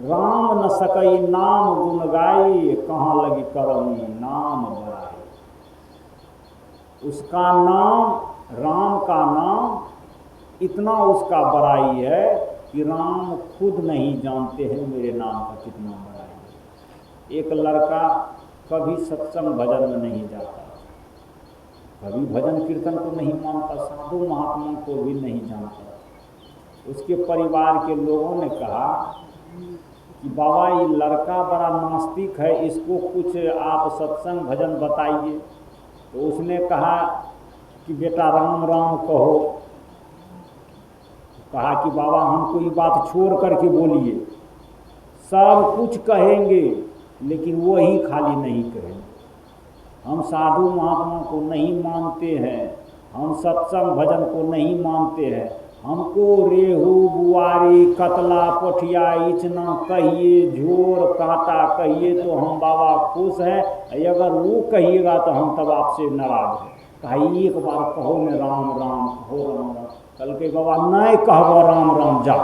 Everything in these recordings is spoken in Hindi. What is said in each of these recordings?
राम न सकई नाम गुण गाई, कहाँ लगी करनी नाम बड़ाई। उसका नाम, राम का नाम इतना उसका बड़ाई है कि राम खुद नहीं जानते हैं मेरे नाम का कितना बड़ाई है। एक लड़का कभी सत्संग भजन में नहीं जाता, कभी भजन कीर्तन को नहीं मानता, साधु महात्मा को भी नहीं जानता। उसके परिवार के लोगों ने कहा कि बाबा ये लड़का बड़ा नास्तिक है, इसको कुछ आप सत्संग भजन बताइए। तो उसने कहा कि बेटा राम राम कहो। कहा कि बाबा हमको ये बात छोड़ करके बोलिए, सब कुछ कहेंगे लेकिन वही खाली नहीं कहेंगे। हम साधु महात्मा को नहीं मानते हैं, हम सत्संग भजन को नहीं मानते हैं, हमको रेहू बुआरी कतला पोठिया इचना कहिए, झोर कांटा कहिए तो हम बाबा खुश हैं, अगर वो कहिएगा तो हम तब आपसे नाराज हैं। कहा एक बार कहो न राम राम, कहो राम राम। कल के बाबा नहीं कहबो राम राम जा,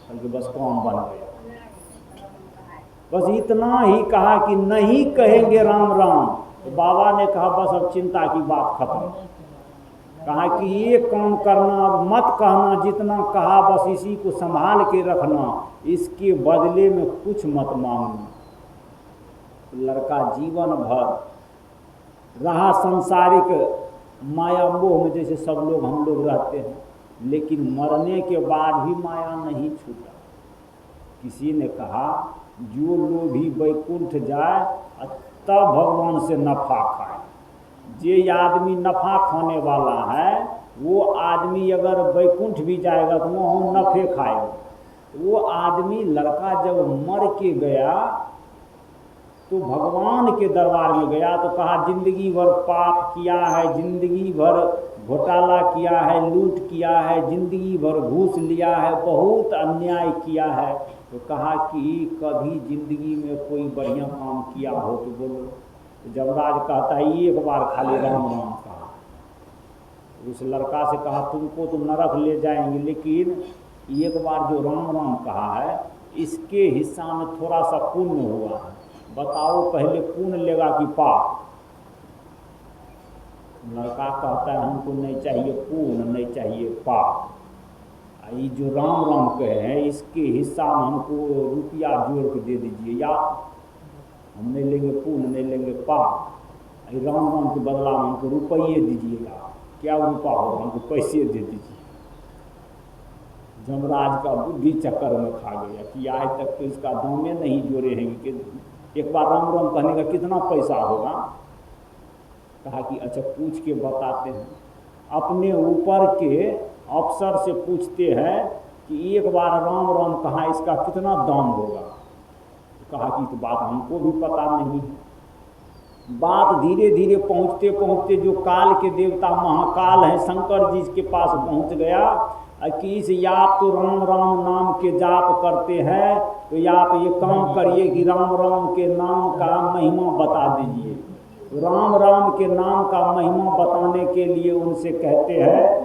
कल के बस काम बन गया। बस इतना ही कहा कि नहीं कहेंगे राम राम, तो बाबा ने कहा बस अब चिंता की बात खत्म। कहा कि ये काम करना, मत कहना, जितना कहा बस इसी को संभाल के रखना, इसके बदले में कुछ मत मांगना। लड़का जीवन भर रहा संसारिक माया मोह में, जैसे सब लोग हम लोग रहते हैं, लेकिन मरने के बाद भी माया नहीं छूटा। किसी ने कहा जो लोभी वैकुंठ जाए तब भगवान से नफा खाए। जे आदमी नफा खाने वाला है वो आदमी अगर वैकुंठ भी जाएगा तो वो नफे खाएगा। वो आदमी लड़का जब मर के गया तो भगवान के दरबार में गया तो कहा जिंदगी भर पाप किया है, जिंदगी भर घोटाला किया है, लूट किया है, जिंदगी भर घूस लिया है, बहुत अन्याय किया है। तो कहा कि कभी जिंदगी में कोई बढ़िया काम किया हो तो बोलो। तो जमराज कहता है एक बार खाली राम राम कहा। उस लड़का से कहा तुमको तो नरक ले जाएंगे, लेकिन एक बार जो राम राम कहा है इसके हिस्सा में थोड़ा सा पुण्य हुआ है, बताओ पहले पुण्य लेगा कि पाप। लड़का कहता है हमको नहीं चाहिए पुण्य, नहीं चाहिए पाप, ये जो राम राम कहे हैं इसके हिस्सा में हमको रुपया जोड़ के दे दीजिए, या हम नहीं लेंगे पुण्य, नहीं लेंगे पाप, राम राम के बदला में हमको रुपये दीजिएगा। क्या रुपया होगा, हमको पैसे दे दीजिए। जमराज का बुद्धि चक्कर में खा गया कि आज तक तो इसका दामे नहीं जोड़े हैं कि एक बार राम राम कहने का कितना पैसा होगा। कहा कि अच्छा पूछ के बताते हैं। अपने ऊपर के अफसर से पूछते हैं कि एक बार राम राम कहा इसका कितना दाम होगा। तो कहा कि तो बात हमको भी पता नहीं है। बात धीरे धीरे पहुँचते पहुँचते जो काल के देवता महाकाल हैं शंकर जी के पास पहुँच गया कि इस आप तो राम राम नाम के जाप करते हैं, तो आप ये काम करिए कि राम राम के नाम का महिमा बता दीजिए। राम राम के नाम का महिमा बताने के लिए उनसे कहते हैं